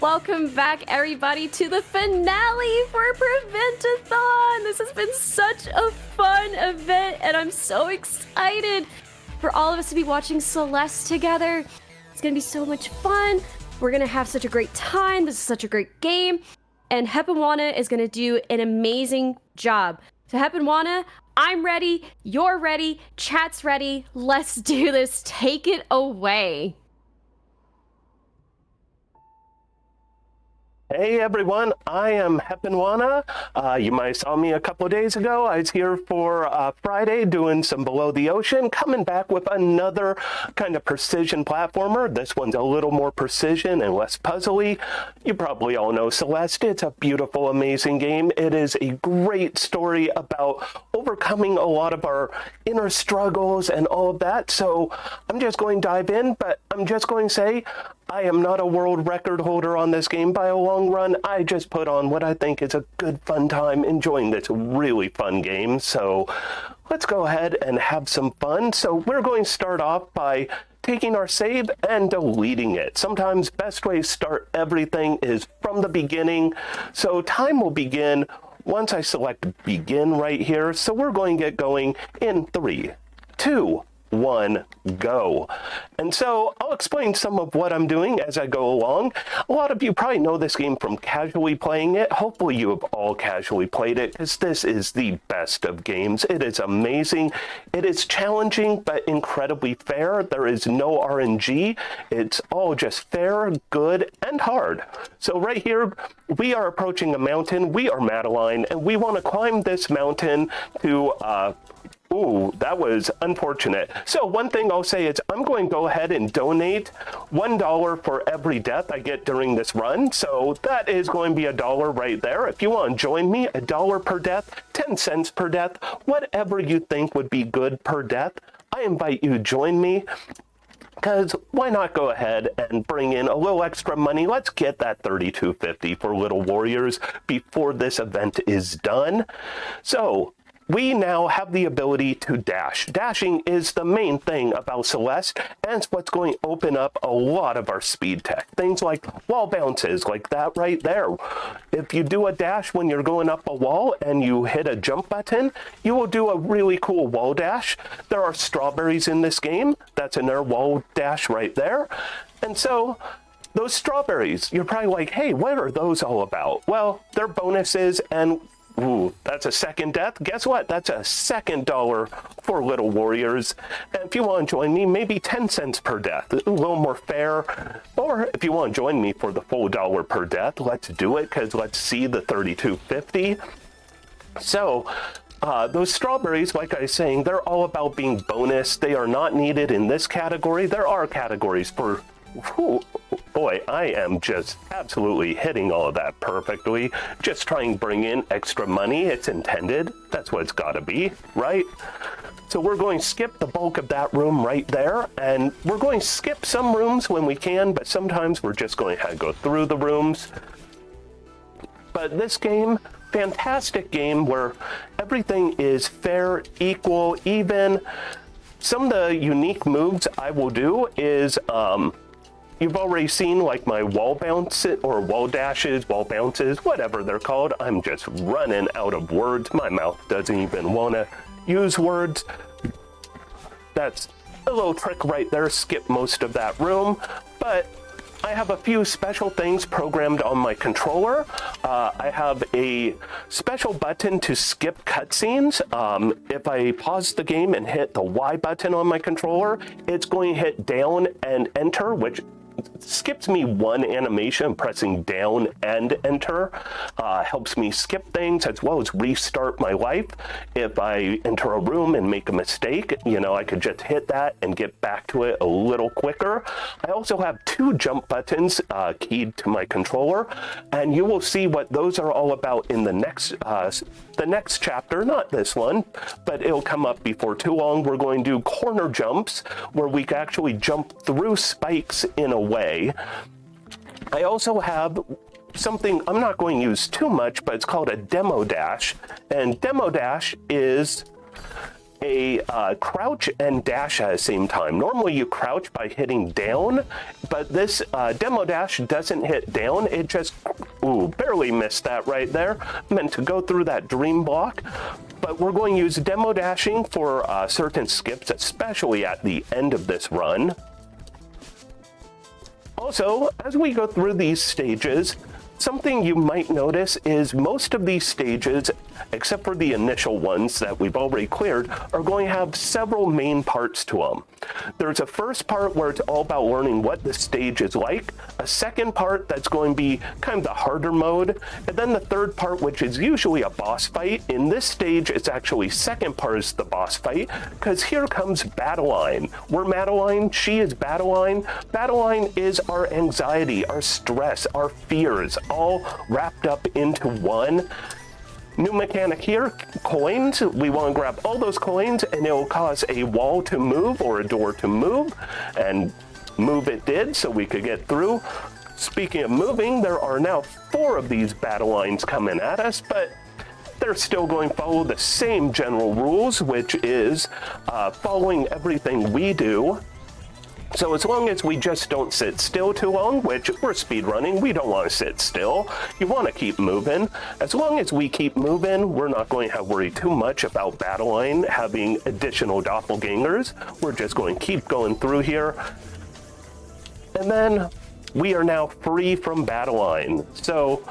Welcome back, everybody, to the finale for Prevent-A-Thon. This has been such a fun event, and I'm so excited for all of us to be watching Celeste together. It's going to be so much fun. We're going to have such a great time. This is such a great game, and Heponwana is going to do an amazing job. So Heponwana, I'm ready, you're ready, chat's ready. Let's do this. Take it away. Hey everyone, I am Heponwana. You might have saw me a couple of days ago. I was here for Friday doing some Below the Ocean, coming back with another kind of precision platformer. This one's a little more precision and less puzzly. You probably all know Celeste. It's a beautiful, amazing game. It is a great story about overcoming a lot of our inner struggles and all of that. So I'm just going to dive in, but I'm just going to say, I am not a world record holder on this game by a long run. I just put on what I think is a good fun time enjoying this really fun game. So let's go ahead and have some fun. So we're going to start off by taking our save and deleting it. Sometimes best way to start everything is from the beginning. So time will begin once I select begin right here. So we're going to get going in 3, 2, 1, go. And so I'll explain some of what I'm doing as I go along. A lot of you probably know this game from casually playing it. Hopefully you have all casually played it, because this is the best of games. It is amazing. It is challenging, but incredibly fair. There is no RNG. It's all just fair, good, and hard. So right here, we are approaching a mountain. We are Madeline, and we want to climb this mountain to ooh, that was unfortunate. So one thing I'll say is I'm going to go ahead and donate $1 for every death I get during this run. So that is going to be $1 right there. If you want to join me, $1 per death, 10 cents per death, whatever you think would be good per death, I invite you to join me. Because why not go ahead and bring in a little extra money? Let's get that $32.50 for Little Warriors before this event is done. So we now have the ability to dash. Dashing is the main thing about Celeste, and it's what's going to open up a lot of our speed tech. Things like wall bounces, like that right there. If you do a dash when you're going up a wall and you hit a jump button, you will do a really cool wall dash. There are strawberries in this game. That's another wall dash right there. And so those strawberries, you're probably like, hey, what are those all about? Well, they're bonuses, and ooh, that's a second death. Guess what? That's a second $1 for Little Warriors. And if you want to join me, maybe 10 cents per death. A little more fair. Or if you want to join me for the full $1 per death, let's do it, because let's see the $32.50. So those strawberries, like I was saying, they're all about being bonus. They are not needed in this category. There are categories for boy, I am just absolutely hitting all of that perfectly. Just trying to bring in extra money. It's intended. That's what it's got to be, right? So we're going to skip the bulk of that room right there, and we're going to skip some rooms when we can, but sometimes we're just going to have to go through the rooms. But this game, fantastic game where everything is fair, equal, even. Some of the unique moves I will do is you've already seen like my wall bounce or wall dashes, wall bounces, whatever they're called. I'm just running out of words. My mouth doesn't even want to use words. That's a little trick right there. Skip most of that room, but I have a few special things programmed on my controller. I have a special button to skip cutscenes. If I pause the game and hit the Y button on my controller, it's going to hit down and enter, which skips me one animation. Pressing down and enter helps me skip things as well as restart my life. If I enter a room and make a mistake, you know, I could just hit that and get back to it a little quicker. I also have 2 jump buttons keyed to my controller, and you will see what those are all about in the next chapter, not this one, but it'll come up before too long. We're going to do corner jumps where we can actually jump through spikes in a way. I also have something I'm not going to use too much, but it's called a demo dash. And demo dash is a crouch and dash at the same time. Normally you crouch by hitting down, but this demo dash doesn't hit down. It just, barely missed that right there. Meant to go through that dream block. But we're going to use demo dashing for certain skips, especially at the end of this run. Also, as we go through these stages, something you might notice is most of these stages, except for the initial ones that we've already cleared, are going to have several main parts to them. There's a first part where it's all about learning what the stage is like, a second part that's going to be kind of the harder mode, and then the third part, which is usually a boss fight. In this stage, it's actually second part is the boss fight, because here comes Battleline. We're Madeline, she is Battleline. Battleline is our anxiety, our stress, our fears, all wrapped up into one. New mechanic here, coins. We want to grab all those coins and it will cause a wall to move or a door to move, and move it did, so we could get through. Speaking of moving, there are now 4 of these battle lines coming at us, but they're still going to follow the same general rules, which is following everything we do. So as long as we just don't sit still too long, which we're speedrunning, we don't want to sit still. You want to keep moving. As long as we keep moving, we're not going to have worry too much about Battleline having additional doppelgangers. We're just going to keep going through here. And then we are now free from Battleline. So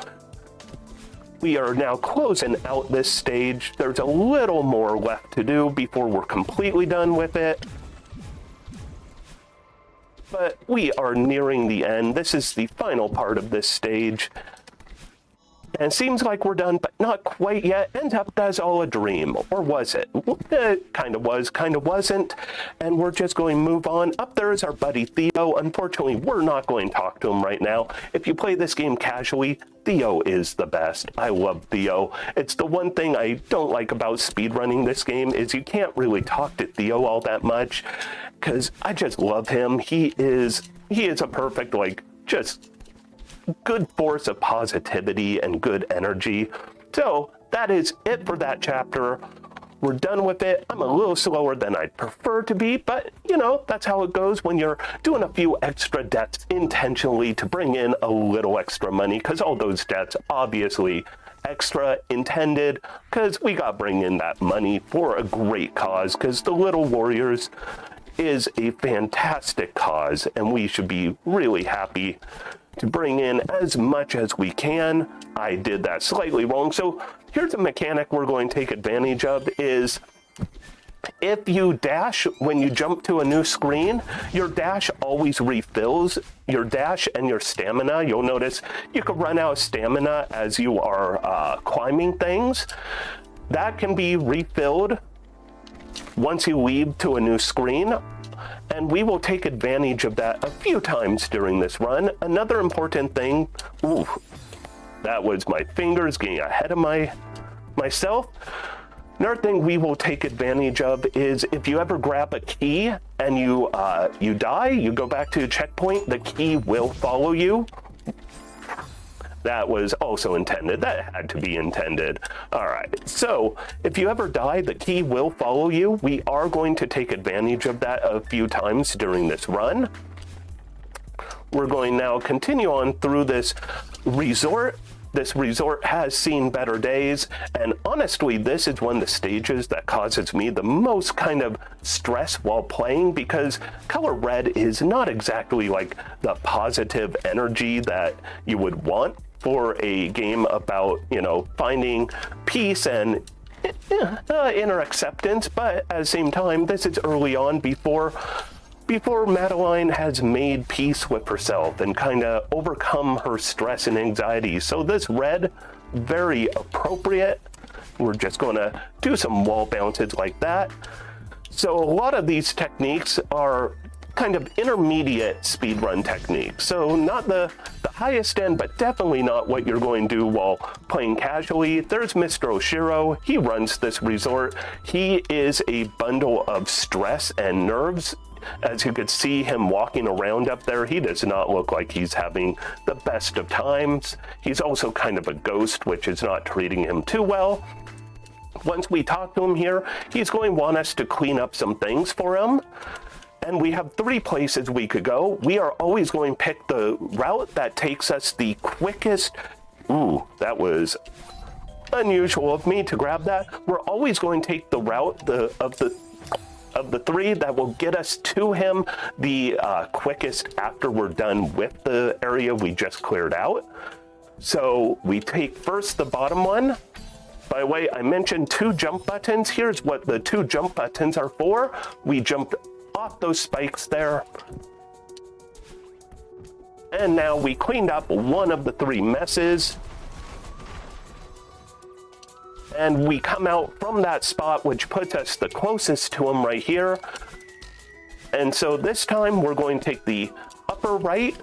we are now closing out this stage. There's a little more left to do before we're completely done with it. But we are nearing the end. This is the final part of this stage. And it seems like we're done, but not quite yet. Ends up that's all a dream. Or was it? It kind of was, kind of wasn't. And we're just going to move on. Up there is our buddy Theo. Unfortunately, we're not going to talk to him right now. If you play this game casually, Theo is the best. I love Theo. It's the one thing I don't like about speedrunning this game is you can't really talk to Theo all that much, because I just love him. He is a perfect, like, just good force of positivity and good energy. So that is it for that chapter. We're done with it. I'm a little slower than I'd prefer to be, but you know, that's how it goes when you're doing a few extra debts intentionally to bring in a little extra money, because all those debts obviously extra intended, because we got to bring in that money for a great cause, because the Little Warriors is a fantastic cause and we should be really happy to bring in as much as we can. I did that slightly wrong. So here's a mechanic we're going to take advantage of is if you dash when you jump to a new screen, your dash always refills your dash and your stamina. You'll notice you can run out of stamina as you are climbing things. That can be refilled once you leave to a new screen, and we will take advantage of that a few times during this run. Another important thing, that was my fingers getting ahead of myself. Another thing we will take advantage of is if you ever grab a key and you die, you go back to a checkpoint, the key will follow you. That was also intended. That had to be intended. All right. So if you ever die, the key will follow you. We are going to take advantage of that a few times during this run. We're going now continue on through this resort. This resort has seen better days, and honestly, this is one of the stages that causes me the most kind of stress while playing, because color red is not exactly like the positive energy that you would want for a game about, you know, finding peace and inner acceptance. But at the same time, this is early on before Madeline has made peace with herself and kind of overcome her stress and anxiety. So this red, very appropriate. We're just going to do some wall bounces like that. So a lot of these techniques are kind of intermediate speedrun techniques. So not the highest end, but definitely not what you're going to do while playing casually. There's Mr. Oshiro. He runs this resort. He is a bundle of stress and nerves. As you could see him walking around up there, he does not look like he's having the best of times. He's also kind of a ghost, which is not treating him too well. Once we talk to him here, he's going to want us to clean up some things for him. And we have 3 places we could go. We are always going to pick the route that takes us the quickest. Ooh, that was unusual of me to grab that. We're always going to take the route of the 3 that will get us to him the quickest after we're done with the area we just cleared out. So we take first the bottom one. By the way, I mentioned 2 jump buttons. Here's what the 2 jump buttons are for. We jumped off those spikes there. And now we cleaned up one of the 3 messes. And we come out from that spot, which puts us the closest to him right here. And so this time we're going to take the upper right.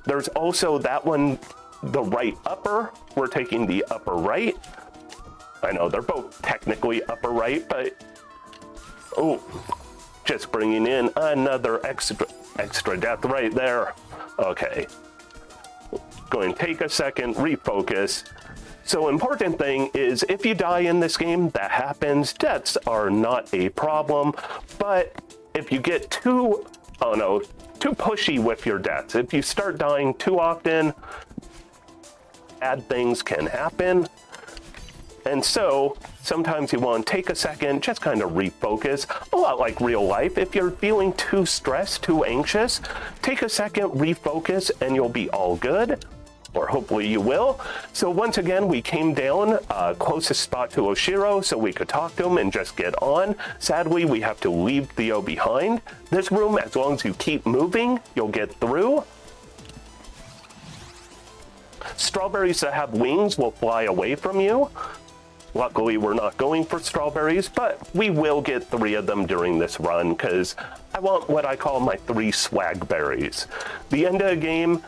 There's also that one, the right upper. We're taking the upper right. I know they're both technically upper right, but oh, just bringing in another extra death right there. Okay, going to take a second, refocus. So important thing is if you die in this game, that happens. Deaths are not a problem, but if you get too pushy with your deaths, if you start dying too often, bad things can happen. And so sometimes you want to take a second, just kind of refocus, a lot like real life. If you're feeling too stressed, too anxious, take a second, refocus, and you'll be all good. Or hopefully you will. So once again, we came down closest spot to Oshiro so we could talk to him and just get on. Sadly, we have to leave Theo behind. This room, as long as you keep moving, you'll get through. Strawberries that have wings will fly away from you. Luckily, we're not going for strawberries, but we will get 3 of them during this run because I want what I call my 3 swag berries. The end of the game,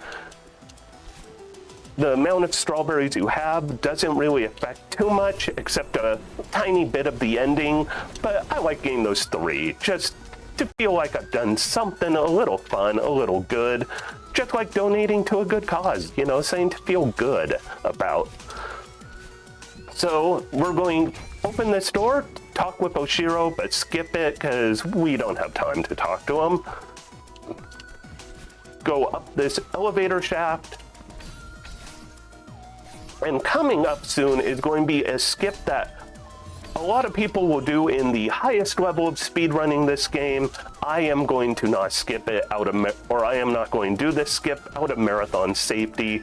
the amount of strawberries you have doesn't really affect too much, except a tiny bit of the ending, but I like getting those 3, just to feel like I've done something a little fun, a little good, just like donating to a good cause, you know, something to feel good about. So we're going to open this door, talk with Oshiro, but skip it because we don't have time to talk to him. Go up this elevator shaft. And coming up soon is going to be a skip that a lot of people will do in the highest level of speedrunning this game. I am going to not skip it out of, I am not going to do this skip out of marathon safety.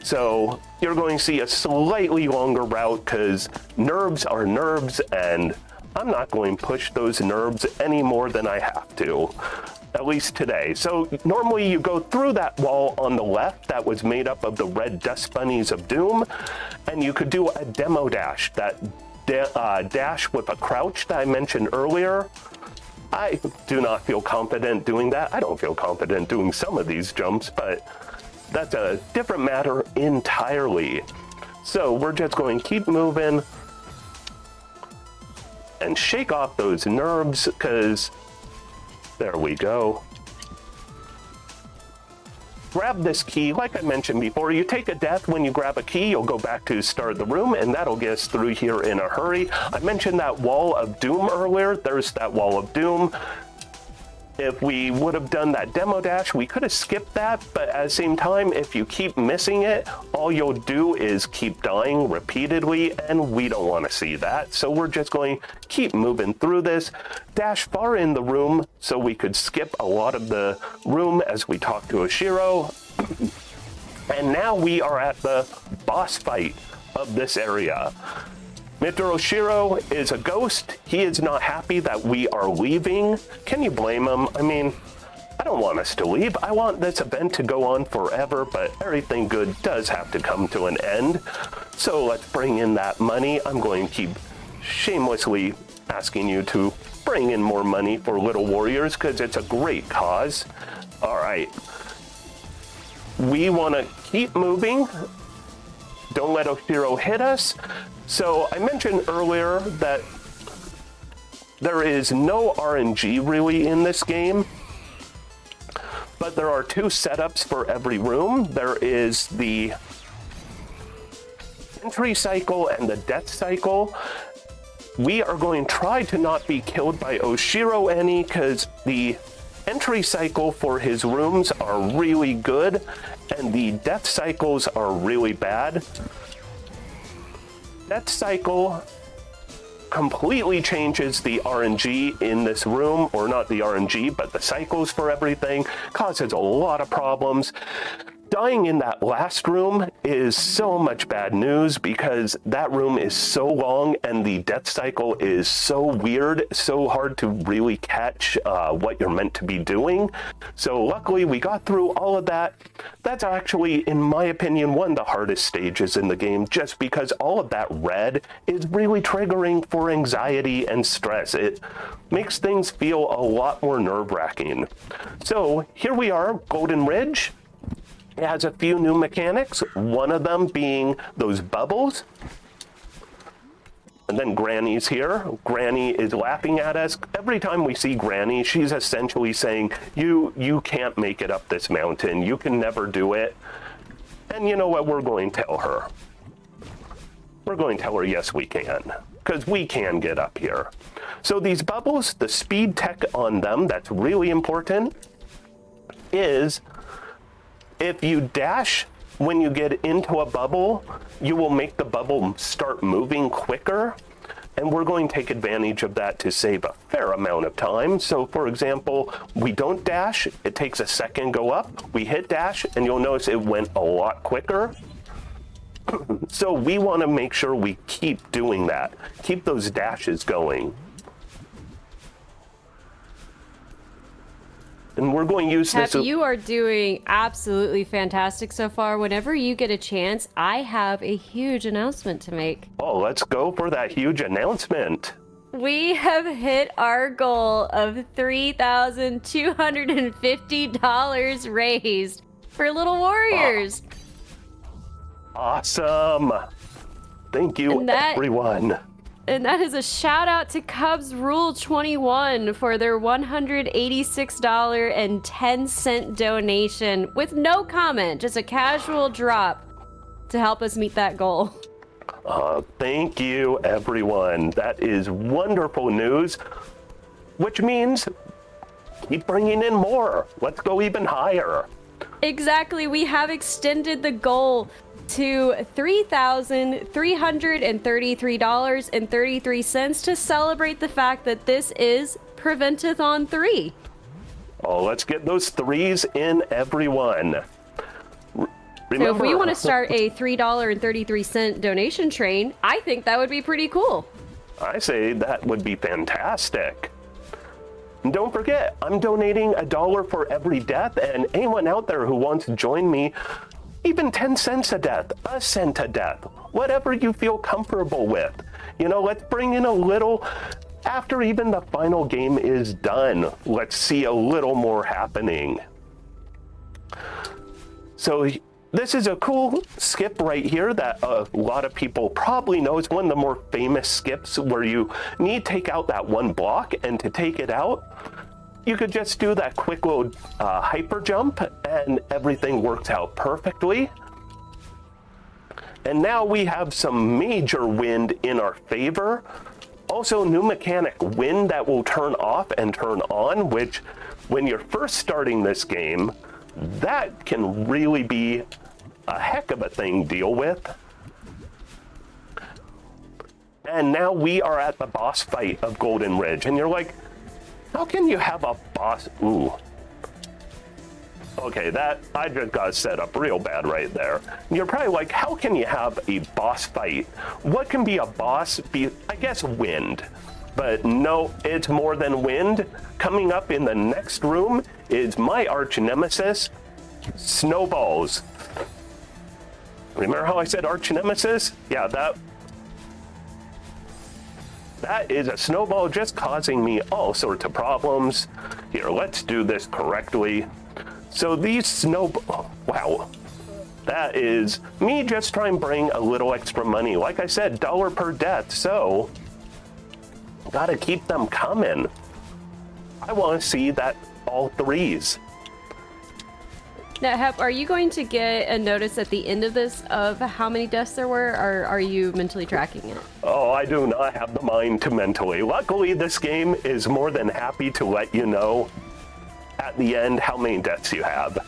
So you're going to see a slightly longer route because nerves are nerves, and I'm not going to push those nerves any more than I have to. At least today. So normally you go through that wall on the left that was made up of the red dust bunnies of doom, and you could do a demo dash, that dash with a crouch that I mentioned earlier. I do not feel confident doing that. I don't feel confident doing some of these jumps, but that's a different matter entirely. So we're just going to keep moving and shake off those nerves because there we go. Grab this key. Like I mentioned before, you take a death when you grab a key, you'll go back to start the room, and that'll get us through here in a hurry. I mentioned that wall of doom earlier. There's that wall of doom. If we would have done that demo dash, we could have skipped that, but at the same time, if you keep missing it, all you'll do is keep dying repeatedly, and we don't want to see that. So we're just going to keep moving through this, dash far in the room so we could skip a lot of the room as we talk to Oshiro. And now we are at the boss fight of this area. Mr. Oshiro is a ghost. He is not happy that we are leaving. Can you blame him? I mean, I don't want us to leave. I want this event to go on forever, but everything good does have to come to an end. So let's bring in that money. I'm going to keep shamelessly asking you to bring in more money for Little Warriors because it's a great cause. All right. We want to keep moving. Don't let Oshiro hit us. So I mentioned earlier that there is no RNG really in this game, but there are 2 setups for every room. There is the entry cycle and the death cycle. we are going to try to not be killed by Oshiro any, because the entry cycle for his rooms are really good and the death cycles are really bad. Death cycle completely changes the RNG in this room, or not the RNG, but the cycles for everything, causes a lot of problems. Dying in that last room is so much bad news because that room is so long and the death cycle is so weird, so hard to really catch what you're meant to be doing. So luckily we got through all of that. That's actually, in my opinion, one of the hardest stages in the game, just because all of that red is really triggering for anxiety and stress. It makes things feel a lot more nerve-wracking. So here we are, Golden Ridge. It has a few new mechanics, one of them being those bubbles. And then Granny's here. Granny is laughing at us. Every time we see Granny, she's essentially saying, you can't make it up this mountain. You can never do it. And you know what we're going to tell her? We're going to tell her, yes, we can. Because we can get up here. So these bubbles, the speed tech on them, that's really important, is if you dash when you get into a bubble, you will make the bubble start moving quicker. And we're going to take advantage of that to save a fair amount of time. So for example, we don't dash, it takes a second to go up. We hit dash and you'll notice it went a lot quicker. So we want to make sure we keep doing that. Keep those dashes going. And we're going to use this. You are doing absolutely fantastic so far. Whenever you get a chance, I have a huge announcement to make. Oh, let's go for that huge announcement. We have hit our goal of $3,250 raised for Little Warriors. Awesome. Thank you, everyone. And that is a shout out to Cubs Rule 21 for their $186.10 donation with no comment, just a casual drop to help us meet that goal. Thank you, everyone. That is wonderful news, which means keep bringing in more. Let's go even higher. Exactly. We have extended the goal to $3,333.33 to celebrate the fact that this is Prevent-A-Thon 3. Oh, let's get those threes in, everyone. Remember, so if we want to start a $3.33 donation train, I think that would be pretty cool. I say that would be fantastic. And don't forget, I'm donating $1 for every death, and anyone out there who wants to join me, even 10 cents a death, a cent a death, whatever you feel comfortable with. You know, let's bring in a little, after even the final game is done, let's see a little more happening. So this is a cool skip right here that a lot of people probably know. It's one of the more famous skips where you need to take out that one block, and to take it out, you could just do that quick little hyper jump and everything works out perfectly. And now we have some major wind in our favor. Also, new mechanic, wind that will turn off and turn on, which when you're first starting this game, that can really be a heck of a thing to deal with. And now we are at the boss fight of Golden Ridge, and you're like, how can you have a boss? Ooh. Okay, that, I just got set up real bad right there. You're probably like, how can you have a boss fight? What can be a boss? I guess wind. But no, it's more than wind. Coming up in the next room is my arch nemesis, snowballs. Remember how I said arch nemesis? Yeah, that is a snowball just causing me all sorts of problems. Here, let's do this correctly. So these wow. That is me just trying to bring a little extra money. Like I said, $1 per death, so gotta keep them coming. I want to see that all threes. Now, Hep, are you going to get a notice at the end of this of how many deaths there were, or are you mentally tracking it? Oh, I do not have the mind to mentally. Luckily, this game is more than happy to let you know at the end how many deaths you have.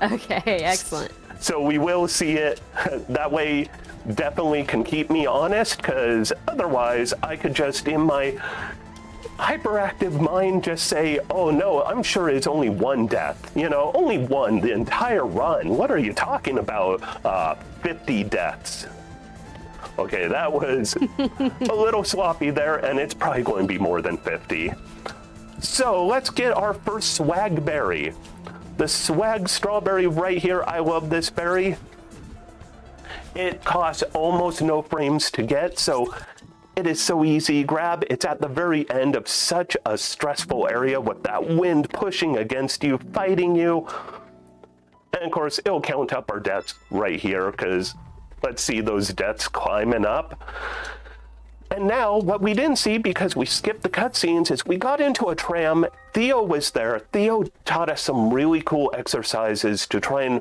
Okay, excellent. So we will see it. That way, definitely can keep me honest, because otherwise I could just, in my hyperactive mind, just say, oh no, I'm sure it's only one death. You know, only one the entire run. What are you talking about? 50 deaths. Okay, that was a little sloppy there, and it's probably going to be more than 50. So let's get our first swag berry. The swag strawberry right here. I love this berry. It costs almost no frames to get, so it is so easy to grab. It's at the very end of such a stressful area with that wind pushing against you, fighting you. And of course, it'll count up our deaths right here, because let's see those deaths climbing up. And now, what we didn't see, because we skipped the cutscenes, is we got into a tram. Theo was there. Theo taught us some really cool exercises to try and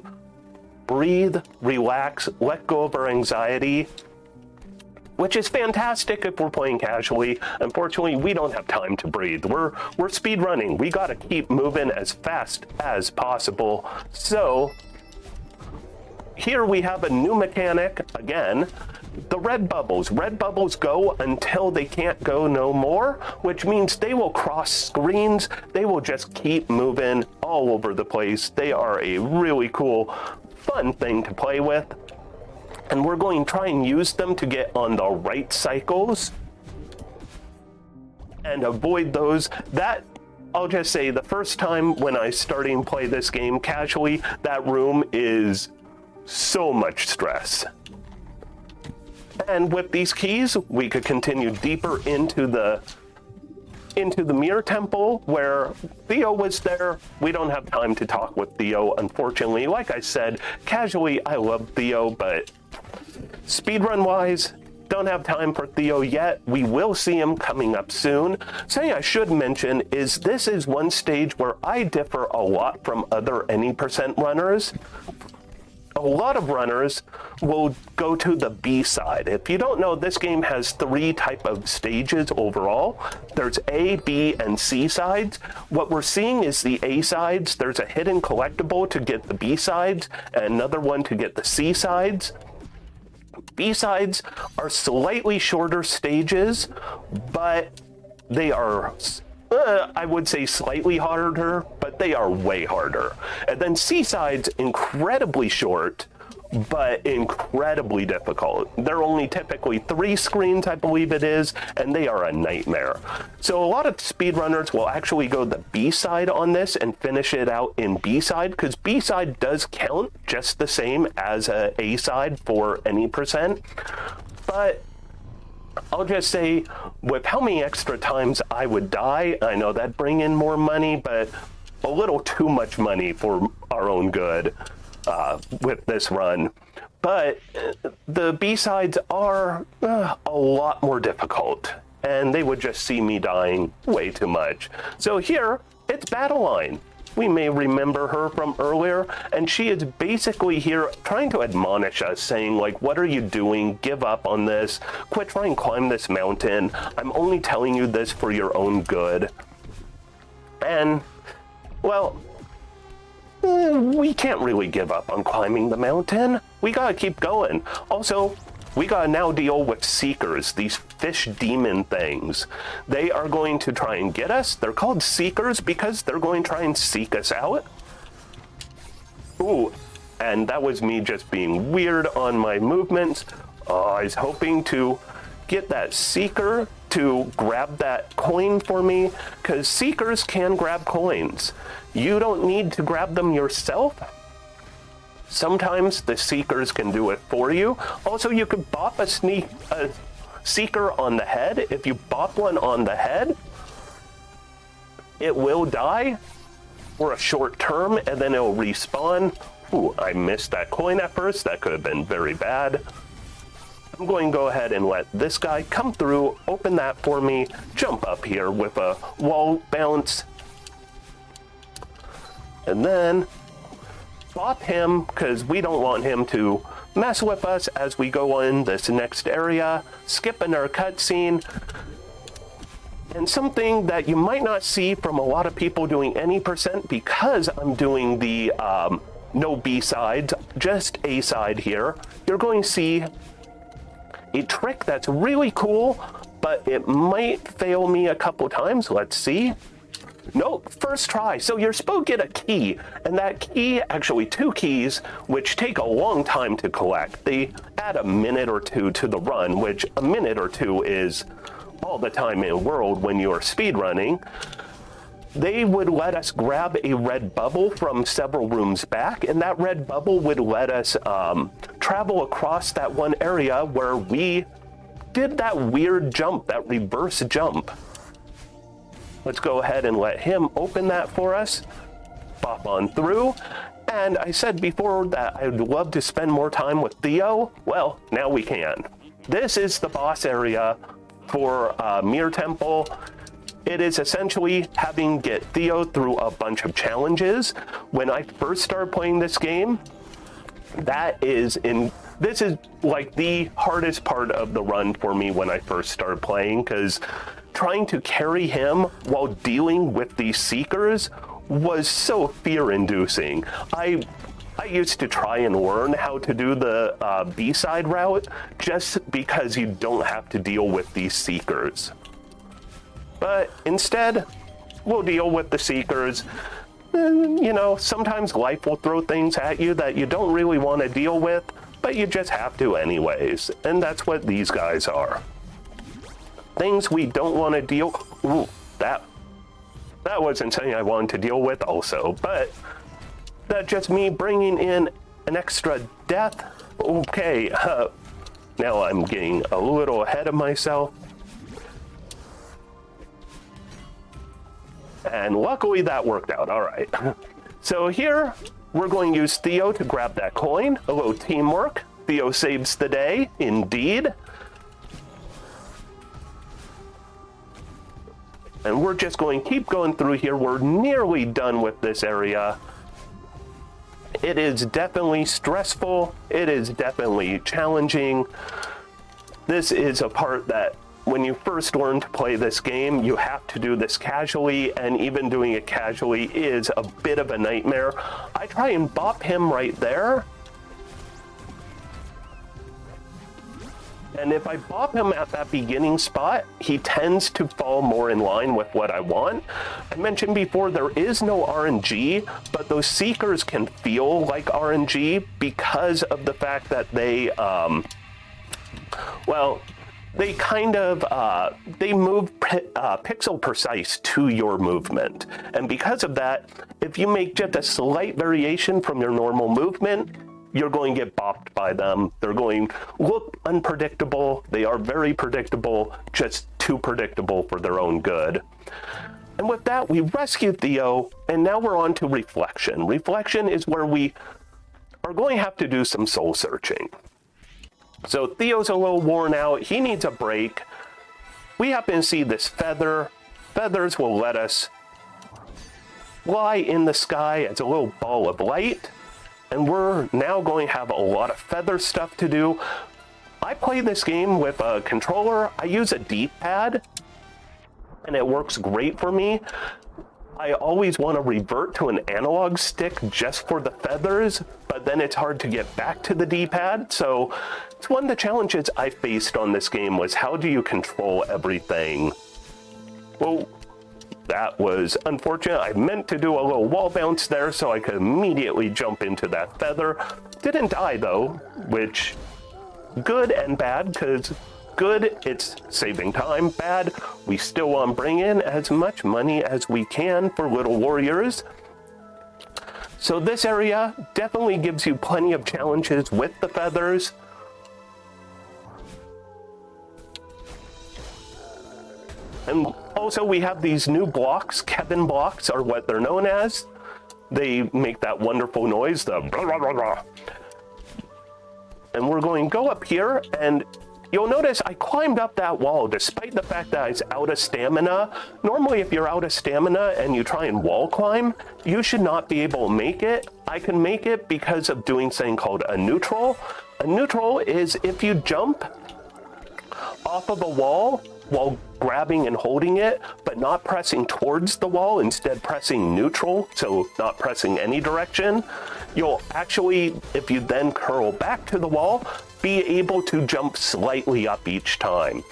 breathe, relax, let go of our anxiety, which is fantastic if we're playing casually. Unfortunately, we don't have time to breathe. We're speed running. We got to keep moving as fast as possible. So here we have a new mechanic again. The red bubbles. Red bubbles go until they can't go no more, which means they will cross screens. They will just keep moving all over the place. They are a really cool, fun thing to play with. And we're going to try and use them to get on the right cycles and avoid those. That, I'll just say, the first time when I started to play this game casually, that room is so much stress. And with these keys, we could continue deeper into the mirror temple where Theo was there. We don't have time to talk with Theo, unfortunately. Like I said, casually, I love Theo, but speedrun wise, don't have time for Theo yet. We will see him coming up soon. Something I should mention is this is one stage where I differ a lot from other any percent runners. A lot of runners will go to the B side. If you don't know, this game has 3 type of stages overall. There's A, B, and C sides. What we're seeing is the A sides. There's a hidden collectible to get the B sides, and another one to get the C sides. B sides are slightly shorter stages, but they are I would say slightly harder, but they are way harder. And then C-sides, incredibly short, but incredibly difficult. They're only typically 3 screens, I believe it is, and they are a nightmare. So a lot of speedrunners will actually go the B-side on this and finish it out in B-side, because B-side does count just the same as a A-side for any percent. But I'll just say, with how many extra times I would die, I know that'd bring in more money, but a little too much money for our own good with this run. But the B-sides are a lot more difficult, and they would just see me dying way too much. So here, it's Battle Line. We may remember her from earlier, and she is basically here trying to admonish us, saying, like, what are you doing? Give up on this. Quit trying to climb this mountain. I'm only telling you this for your own good. And, well, we can't really give up on climbing the mountain. We gotta keep going. Also, we gotta now deal with Seekers, these fish demon things. They are going to try and get us. They're called Seekers because they're going to try and seek us out. Ooh, and that was me just being weird on my movements. I was hoping to get that Seeker to grab that coin for me, because Seekers can grab coins. You don't need to grab them yourself. Sometimes the Seekers can do it for you. Also, you could bop a Seeker on the head. If you bop one on the head, it will die for a short term, and then it'll respawn. Ooh, I missed that coin at first. That could have been very bad. I'm going to go ahead and let this guy come through, open that for me, jump up here with a wall bounce, and then bop him because we don't want him to mess with us as we go in this next area, skipping our cutscene. And something that you might not see from a lot of people doing any percent, because I'm doing the no B-sides, just A side here, you're going to see a trick that's really cool, but it might fail me a couple times. Let's see. Nope, first try. So you're supposed to get a key, and that key, actually 2 keys, which take a long time to collect. They add a minute or 2 to the run, which a minute or 2 is all the time in the world when you're speedrunning. They would let us grab a red bubble from several rooms back, and that red bubble would let us travel across that one area where we did that weird jump, that reverse jump. Let's go ahead and let him open that for us. Bop on through. And I said before that I'd love to spend more time with Theo. Well, now we can. This is the boss area for Mirror Temple. It is essentially having get Theo through a bunch of challenges. When I first started playing this game, this is like the hardest part of the run for me when I first started playing, because trying to carry him while dealing with these seekers was so fear-inducing. I used to try and learn how to do the B-side route just because you don't have to deal with these seekers. But instead, we'll deal with the seekers. You know, sometimes life will throw things at you that you don't really want to deal with, but you just have to anyways. And that's what these guys are. Things we don't want to deal. Ooh, that wasn't something I wanted to deal with also, but that's just me bringing in an extra death. Okay, now I'm getting a little ahead of myself. And luckily that worked out, all right. So here, we're going to use Theo to grab that coin. A little teamwork. Theo saves the day, indeed. And we're just going to keep going through here. We're nearly done with this area. It is definitely stressful. It is definitely challenging. This is a part that when you first learn to play this game, you have to do this casually, and even doing it casually is a bit of a nightmare. I try and bop him right there. And if I bop him at that beginning spot, he tends to fall more in line with what I want. I mentioned before, there is no RNG, but those seekers can feel like RNG because of the fact that they, they kind of, they move pixel precise to your movement. And because of that, if you make just a slight variation from your normal movement, you're going to get bopped by them. They're going to look unpredictable. They are very predictable, just too predictable for their own good. And with that, we rescued Theo, and now we're on to Reflection. Reflection is where we are going to have to do some soul searching. So Theo's a little worn out. He needs a break. We happen to see this feather. Feathers will let us fly in the sky as a little ball of light. And we're now going to have a lot of feather stuff to do. I play this game with a controller. I use a D-pad, and it works great for me. I always want to revert to an analog stick just for the feathers, but then it's hard to get back to the D-pad. So it's one of the challenges I faced on this game was, how do you control everything? Well, that was unfortunate. I meant to do a little wall bounce there so I could immediately jump into that feather. Didn't die though, which good and bad, because good, it's saving time. Bad, we still want to bring in as much money as we can for little warriors. So this area definitely gives you plenty of challenges with the feathers. And also we have these new blocks. Kevin blocks are what they're known as. They make that wonderful noise, the blah, blah, blah, blah. And we're going to go up here, and you'll notice I climbed up that wall despite the fact that I was out of stamina. Normally, if you're out of stamina and you try and wall climb, you should not be able to make it. I can make it because of doing something called a neutral. A neutral is if you jump off of a wall while grabbing and holding it, but not pressing towards the wall, instead pressing neutral, so not pressing any direction, you'll actually, if you then curl back to the wall, be able to jump slightly up each time.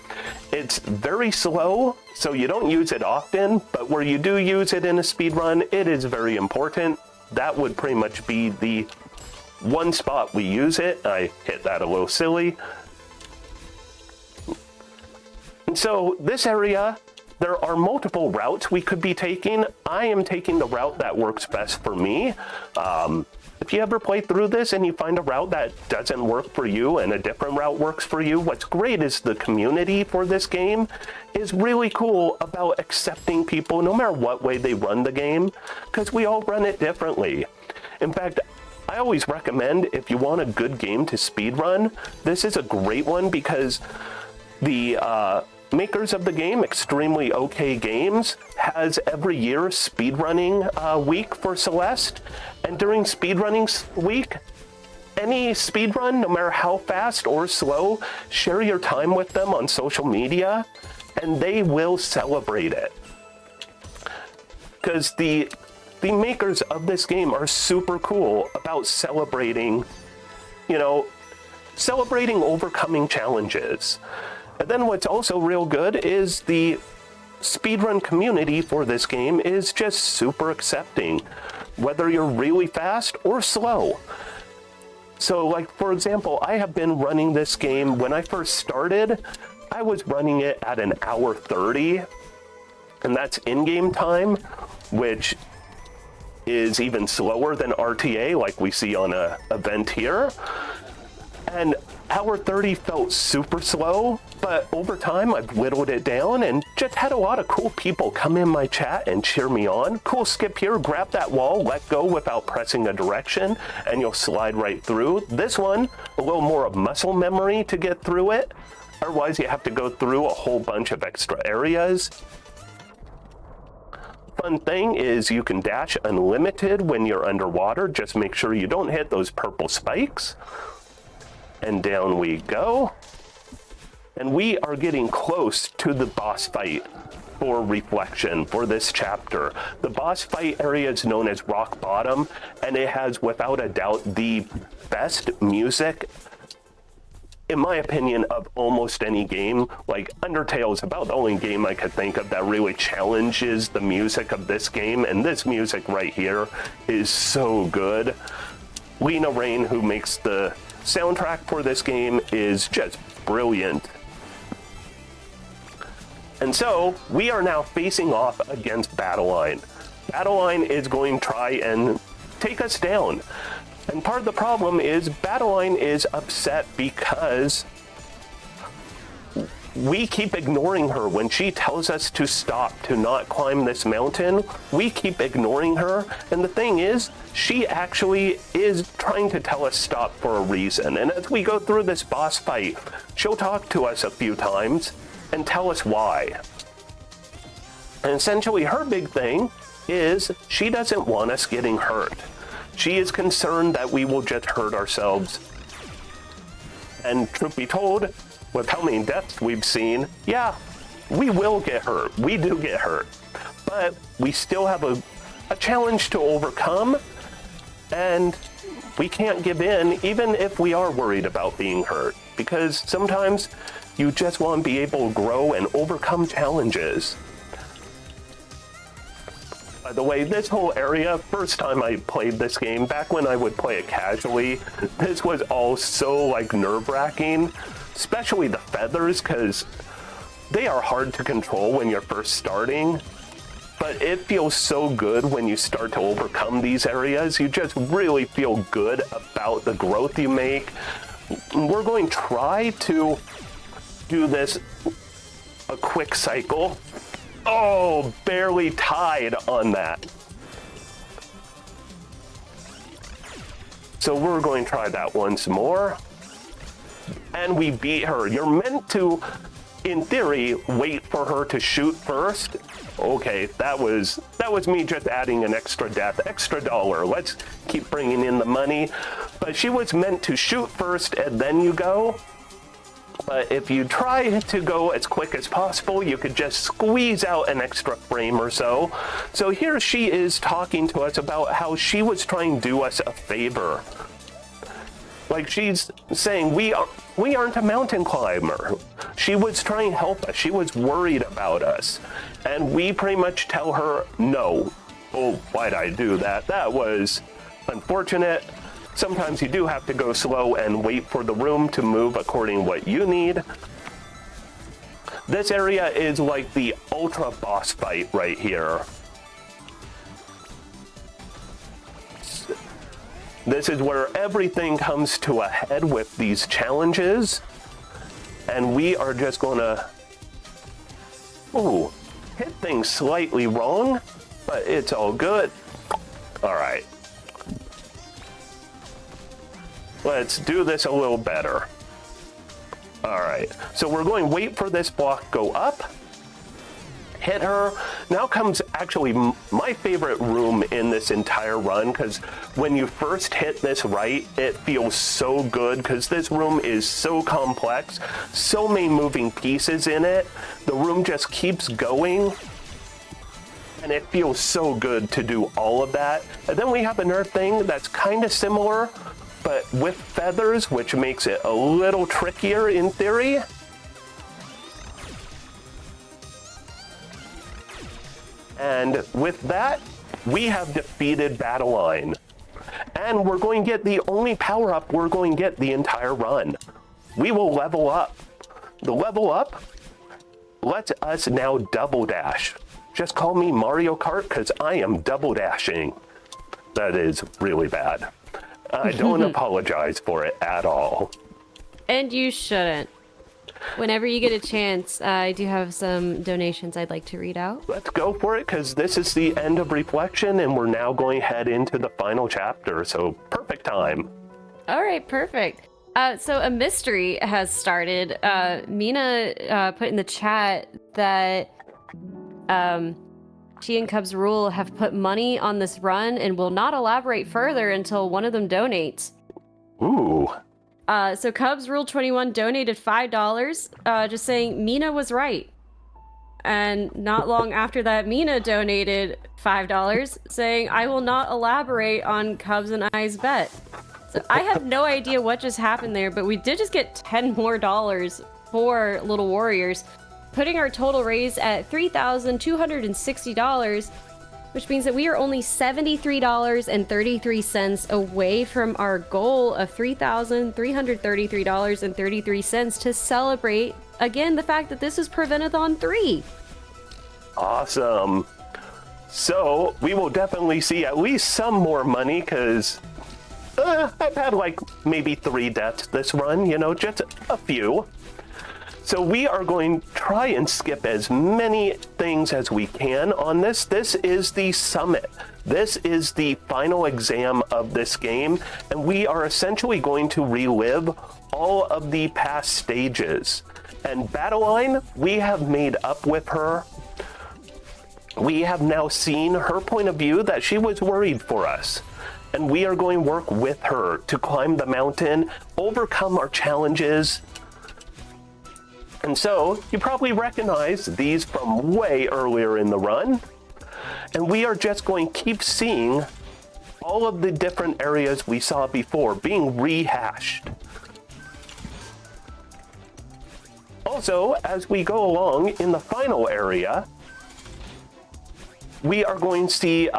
It's very slow, so you don't use it often, but where you do use it in a speed run, it is very important. That would pretty much be the one spot we use it. I hit that a little silly. And so this area, there are multiple routes we could be taking. I am taking the route that works best for me. If you ever play through this and you find a route that doesn't work for you and a different route works for you, what's great is the community for this game is really cool about accepting people no matter what way they run the game, because we all run it differently. In fact, I always recommend if you want a good game to speedrun, this is a great one because the makers of the game, Extremely OK Games, has every year speedrunning week for Celeste. And during speedrunning week, any speedrun, no matter how fast or slow, share your time with them on social media and they will celebrate it. Because the makers of this game are super cool about celebrating, celebrating overcoming challenges. And then what's also real good is the speedrun community for this game is just super accepting, whether you're really fast or slow. So like, for example, I have been running this game, when I first started, I was running it at an hour 30, and that's in-game time, which is even slower than RTA like we see on a event here. And hour 30 felt super slow, but over time I've whittled it down and just had a lot of cool people come in my chat and cheer me on. Cool, skip here, grab that wall, let go without pressing a direction, and you'll slide right through. This one, a little more of muscle memory to get through it. Otherwise you have to go through a whole bunch of extra areas. Fun thing is you can dash unlimited when you're underwater. Just make sure you don't hit those purple spikes. And down we go. And we are getting close to the boss fight for Reflection for this chapter. The boss fight area is known as Rock Bottom, and it has without a doubt the best music, in my opinion, of almost any game. Like Undertale is about the only game I could think of that really challenges the music of this game, and this music right here is so good. Lena Raine, who makes the soundtrack for this game, is just brilliant. And so we are now facing off against Battleline. Battleline is going to try and take us down. And part of the problem is Battleline is upset because we keep ignoring her when she tells us to stop, to not climb this mountain. We keep ignoring her. And the thing is, she actually is trying to tell us stop for a reason. And as we go through this boss fight, she'll talk to us a few times and tell us why. And essentially her big thing is she doesn't want us getting hurt. She is concerned that we will just hurt ourselves. And truth be told, with how many deaths we've seen, yeah, we will get hurt. We do get hurt. But we still have a challenge to overcome, and we can't give in even if we are worried about being hurt, because sometimes you just want to be able to grow and overcome challenges. By the way, this whole area, first time I played this game, back when I would play it casually, this was all so like nerve-wracking, especially the feathers, because they are hard to control when you're first starting. But it feels so good when you start to overcome these areas. You just really feel good about the growth you make. We're going to try to do this a quick cycle. Oh, barely tied on that. So we're going to try that once more. and we beat her. You're meant to, in theory, wait for her to shoot first. Okay, that was me just adding an extra death, extra dollar. Let's keep bringing in the money. But she was meant to shoot first and then you go. But if you try to go as quick as possible, you could just squeeze out an extra frame or so. So here she is talking to us about how she was trying to do us a favor. Like she's saying, we aren't a mountain climber. She was trying to help us. She was worried about us. And we pretty much tell her, no. Oh, why'd I do that? That was unfortunate. Sometimes you do have to go slow and wait for the room to move according to what you need. This area is like the ultra boss fight right here. This is where everything comes to a head with these challenges. And we are just gonna, hit things slightly wrong, but it's all good. All right. Let's do this a little better. All right, so we're going to wait for this block go up, hit her. Now comes actually my favorite room in this entire run, because when you first hit this right, it feels so good because this room is so complex, so many moving pieces in it. The room just keeps going. And it feels so good to do all of that. And then we have another thing that's kind of similar, but with feathers, which makes it a little trickier in theory. And with that, we have defeated Battle Line. And we're going to get the only power-up we're going to get the entire run. We will level up. The level up lets us now double dash. Just call me Mario Kart because I am double dashing. That is really bad. I don't apologize for it at all. And you shouldn't. Whenever you get a chance, I do have some donations I'd like to read out. Let's go for it, because this is the end of Reflection, and we're now going to head into the final chapter, so perfect time. All right, perfect. So a mystery has started. Mina put in the chat that she and Cubs Rule have put money on this run and will not elaborate further until one of them donates. Ooh. So Cubs Rule 21 donated $5, just saying Mina was right. And not long after that, Mina donated $5, saying I will not elaborate on Cubs and I's bet. So I have no idea what just happened there, but we did just get $10 more for Little Warriors, putting our total raise at $3,260, which means that we are only $73.33 away from our goal of $3,333.33 to celebrate, again, the fact that this is Prevent-A-Thon 3. Awesome. So we will definitely see at least some more money, because I've had like maybe 3 deaths this run, you know, just a few. So we are going to try and skip as many things as we can on this. This is the summit. This is the final exam of this game, and we are essentially going to relive all of the past stages. And Battle Line, we have made up with her. We have now seen her point of view that she was worried for us. And we are going to work with her to climb the mountain, overcome our challenges. And so, you probably recognize these from way earlier in the run. And we are just going to keep seeing all of the different areas we saw before being rehashed. Also, as we go along in the final area, we are going to see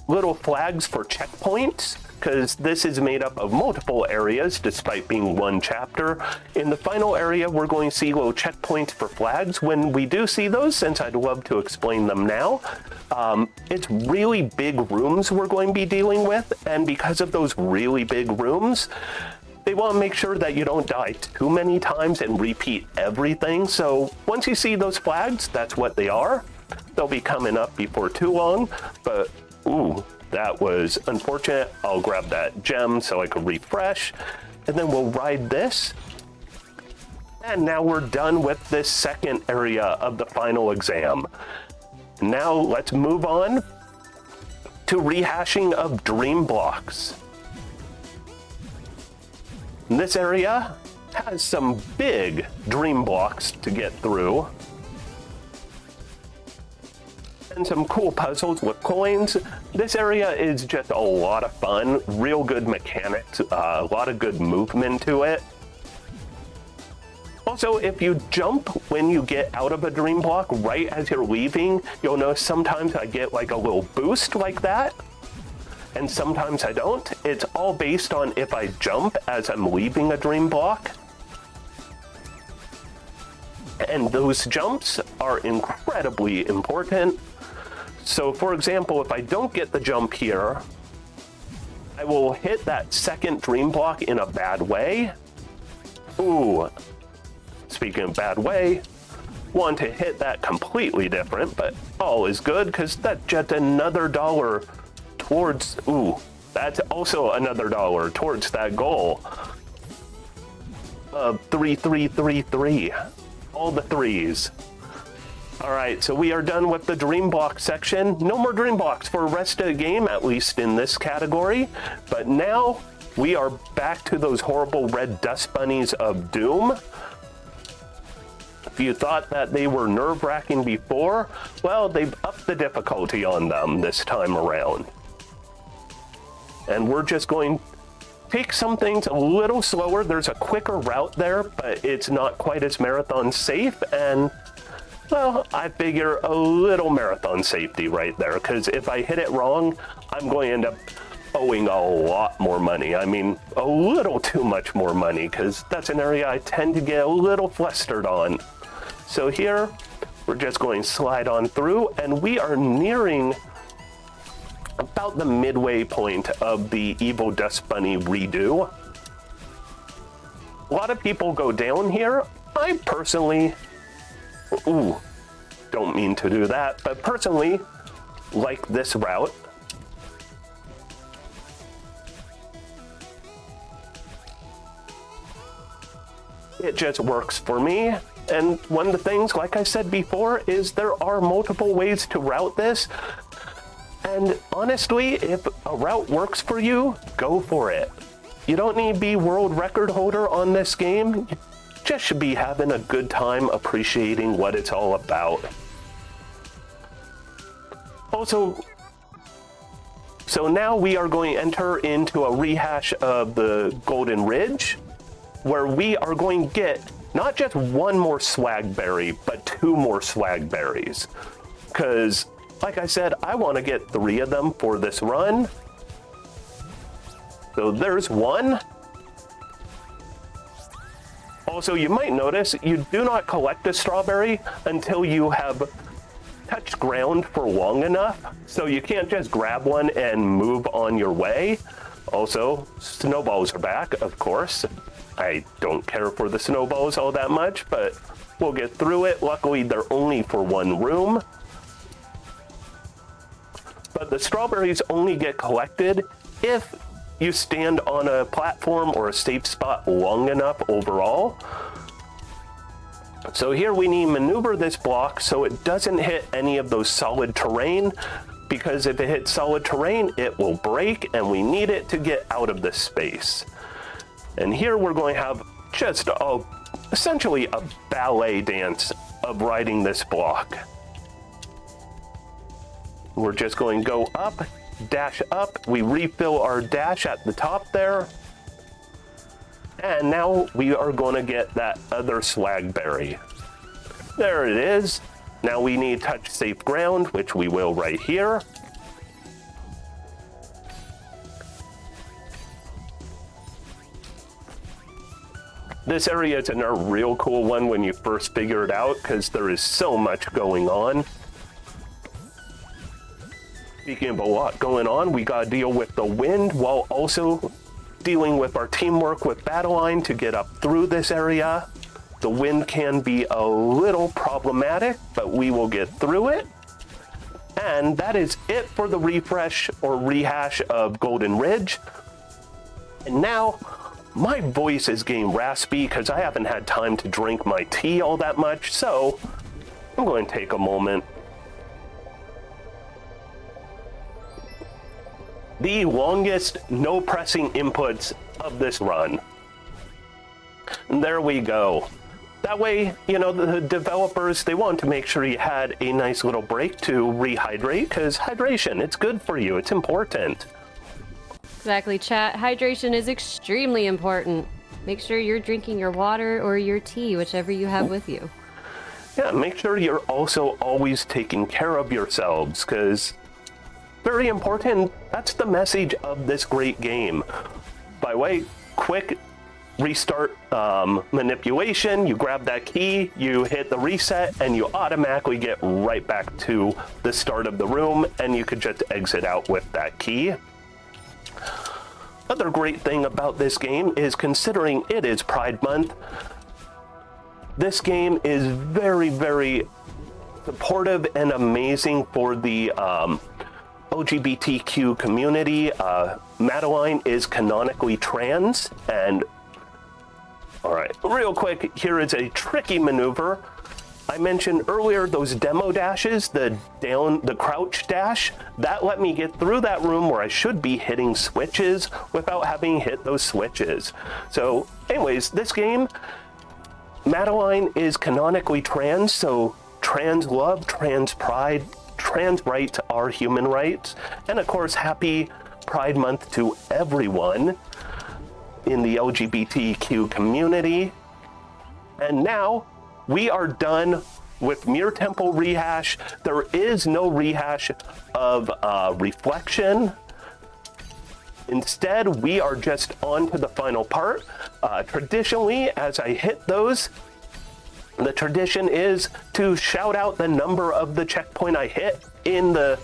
little flags for checkpoints, because this is made up of multiple areas despite being one chapter. In the final area, we're going to see little checkpoints for flags. When we do see those, since I'd love to explain them now, it's really big rooms we're going to be dealing with, and because of those really big rooms, they want to make sure that you don't die too many times and repeat everything. So once you see those flags, that's what they are. They'll be coming up before too long, but ooh, that was unfortunate. I'll grab that gem so I can refresh. and then we'll ride this. And now we're done with this second area of the final exam. Now let's move on to rehashing of dream blocks. This area has some big dream blocks to get through. And some cool puzzles with coins. This area is just a lot of fun, real good mechanics, a lot of good movement to it. Also, if you jump when you get out of a dream block right as you're leaving, you'll notice sometimes I get like a little boost like that, and sometimes I don't. It's all based on if I jump as I'm leaving a dream block. And those jumps are incredibly important. So for example, if I don't get the jump here, I will hit that second dream block in a bad way. Ooh, speaking of bad way, want to hit that completely different, but all is good because that's just another dollar towards, ooh, that's also another dollar towards that goal of 3333. All the threes. All right, so we are done with the dream block section. No more dream blocks for the rest of the game, at least in this category. But now we are back to those horrible red dust bunnies of doom. If you thought that they were nerve-wracking before, well, they've upped the difficulty on them this time around. And we're just going to take some things a little slower. There's a quicker route there, but it's not quite as marathon safe. And well, I figure a little marathon safety right there, because if I hit it wrong, I'm going to end up owing a lot more money. I mean, a little too much more money, because that's an area I tend to get a little flustered on. So here, we're just going to slide on through, and we are nearing about the midway point of the Evil Dust Bunny redo. A lot of people go down here. I personally, ooh, don't mean to do that, but personally like this route. It just works for me. And one of the things, like I said before, is there are multiple ways to route this. And honestly, if a route works for you, go for it. You don't need to be world record holder on this game. You just should be having a good time appreciating what it's all about. Also, so now we are going to enter into a rehash of the Golden Ridge, where we are going to get not just one more swag berry, but 2 more swag berries. Because, like I said, I want to get 3 of them for this run. So there's 1. Also, you might notice you do not collect a strawberry until you have touched ground for long enough. So you can't just grab one and move on your way. Also, snowballs are back, of course. I don't care for the snowballs all that much, but we'll get through it. Luckily, they're only for 1 room. But the strawberries only get collected if you stand on a platform or a safe spot long enough overall. So here we need to maneuver this block so it doesn't hit any of those solid terrain, because if it hits solid terrain, it will break, and we need it to get out of this space. And here we're going to have just essentially a ballet dance of riding this block. We're just going to go up, dash up. We refill our dash at the top there. And now we are going to get that other swag berry. There it is. Now we need touch safe ground, which we will right here. This area is a real cool one when you first figure it out, because there is so much going on. Speaking of a lot going on, we got to deal with the wind while also dealing with our teamwork with Battle Line to get up through this area. The wind can be a little problematic, but we will get through it. And that is it for the refresh or rehash of Golden Ridge. And now my voice is getting raspy because I haven't had time to drink my tea all that much, so I'm going to take a moment. The longest no pressing inputs of this run. And there we go. That way, you know, the developers, they want to make sure you had a nice little break to rehydrate, because hydration, it's good for you, it's important. Exactly, chat. Hydration is extremely important. Make sure you're drinking your water or your tea, whichever you have with you. Yeah, make sure you're also always taking care of yourselves, because very important, that's the message of this great game. By the way, quick restart manipulation, you grab that key, you hit the reset, and you automatically get right back to the start of the room, and you could just exit out with that key. Other great thing about this game is, considering it is Pride Month, this game is very, very supportive and amazing for the LGBTQ community. Madeline is canonically trans, and all right, real quick, here is a tricky maneuver. I mentioned earlier those demo dashes, the crouch dash, that let me get through that room where I should be hitting switches without having hit those switches. So anyways, this game, Madeline is canonically trans, so trans love, trans pride, trans rights are human rights. And of course, happy Pride Month to everyone in the LGBTQ community. And now we are done with Mirror Temple rehash. There is no rehash of Reflection. Instead, we are just on to the final part. Traditionally, as I hit those, the tradition is to shout out the number of the checkpoint I hit in the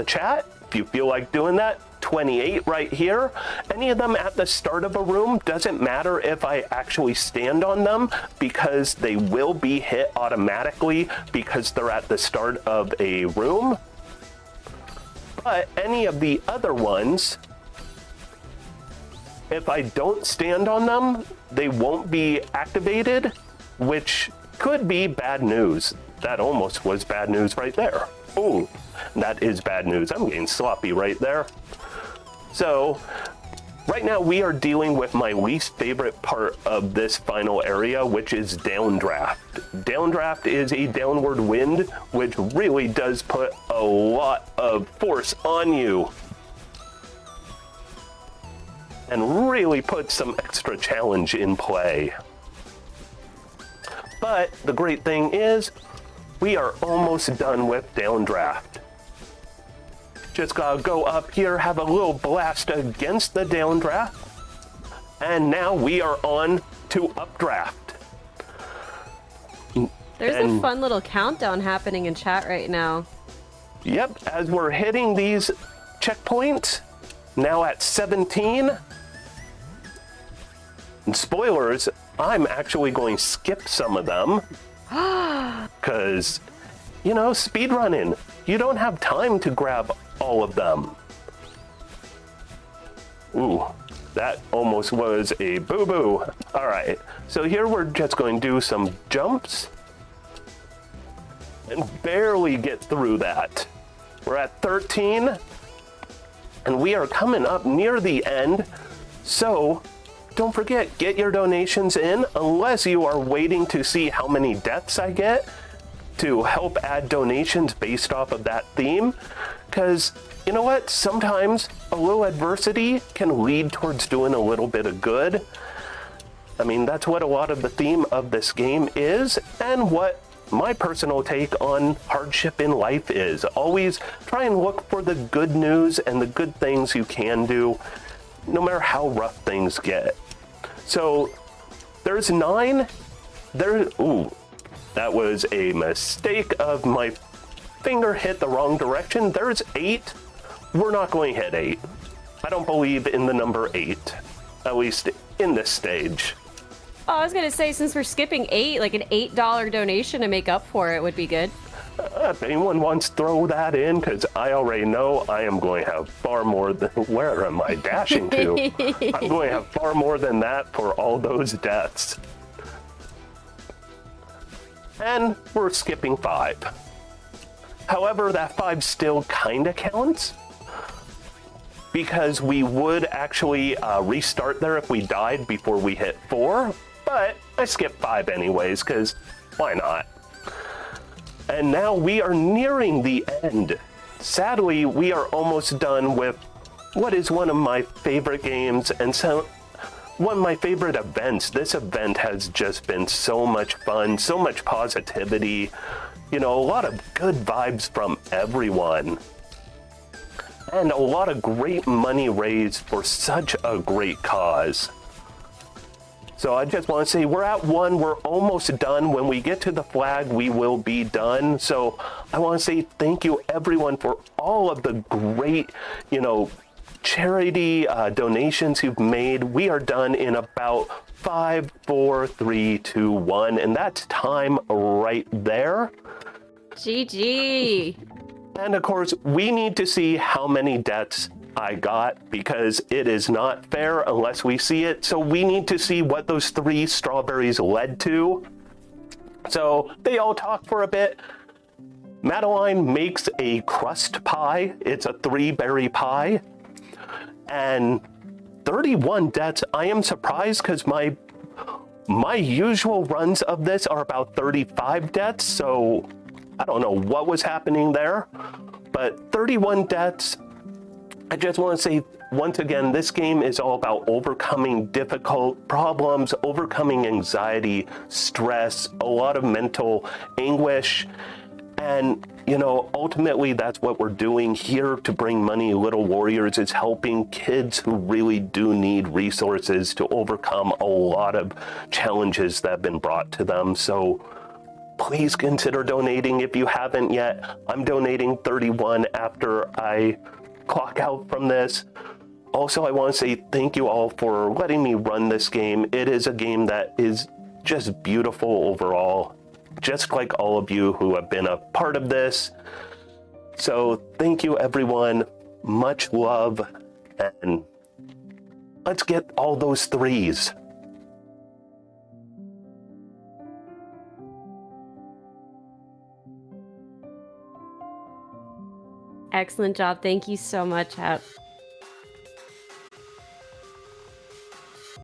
chat. If you feel like doing that, 28 right here. Any of them at the start of a room, doesn't matter if I actually stand on them, because they will be hit automatically because they're at the start of a room. But any of the other ones, if I don't stand on them, they won't be activated, which could be bad news. That almost was bad news right there. Oh, that is bad news. I'm getting sloppy right there. So right now we are dealing with my least favorite part of this final area, which is downdraft. Downdraft is a downward wind, which really does put a lot of force on you and really puts some extra challenge in play. But the great thing is, we are almost done with downdraft. Just gotta go up here, have a little blast against the downdraft, and now we are on to updraft. There's a fun little countdown happening in chat right now. Yep, as we're hitting these checkpoints, now at 17. And spoilers, I'm actually going to skip some of them. Because, you know, speedrunning, you don't have time to grab all of them. Ooh, that almost was a boo-boo. All right, so here we're just going to do some jumps and barely get through that. We're at 13, and we are coming up near the end, so don't forget, get your donations in, unless you are waiting to see how many deaths I get to help add donations based off of that theme. Because, you know what, sometimes a little adversity can lead towards doing a little bit of good. I mean, that's what a lot of the theme of this game is, and what my personal take on hardship in life is. Always try and look for the good news and the good things you can do, no matter how rough things get. So there's 9. Ooh, that was a mistake of my finger hit the wrong direction. There's 8. We're not going to hit 8. I don't believe in the number 8, at least in this stage. Oh, I was gonna say, since we're skipping 8, like an $8 donation to make up for it would be good. If anyone wants to throw that in, because I already know I am going to have far more than, where am I dashing to? I'm going to have far more than that for all those deaths. And we're skipping 5. However, that 5 still kind of counts, because we would actually restart there if we died before we hit 4, but I skipped 5 anyways, because why not? And now we are nearing the end. Sadly, we are almost done with what is one of my favorite games and one of my favorite events. This event has just been so much fun, so much positivity, you know, a lot of good vibes from everyone. And a lot of great money raised for such a great cause. So I just want to say we're at 1, we're almost done. When we get to the flag, we will be done. So I want to say thank you everyone for all of the great, you know, charity donations you've made. We are done in about 5, 4, 3, 2, 1, and that's time right there. GG. And of course, we need to see how many deaths I got, because it is not fair unless we see it. So we need to see what those 3 strawberries led to. So they all talk for a bit. Madeline makes a crust pie. It's a 3-berry pie. And 31 deaths. I am surprised, because my usual runs of this are about 35 deaths. So I don't know what was happening there, but 31 deaths. I just want to say, once again, this game is all about overcoming difficult problems, overcoming anxiety, stress, a lot of mental anguish. And, you know, ultimately, that's what we're doing here to bring money. Little Warriors is helping kids who really do need resources to overcome a lot of challenges that have been brought to them. So please consider donating if you haven't yet. I'm donating 31 after I clock out from this. Also, I want to say thank you all for letting me run this game. It is a game that is just beautiful overall, just like all of you who have been a part of this. So thank you everyone, much love, and let's get all those 3s. Excellent job. Thank you so much, Hep.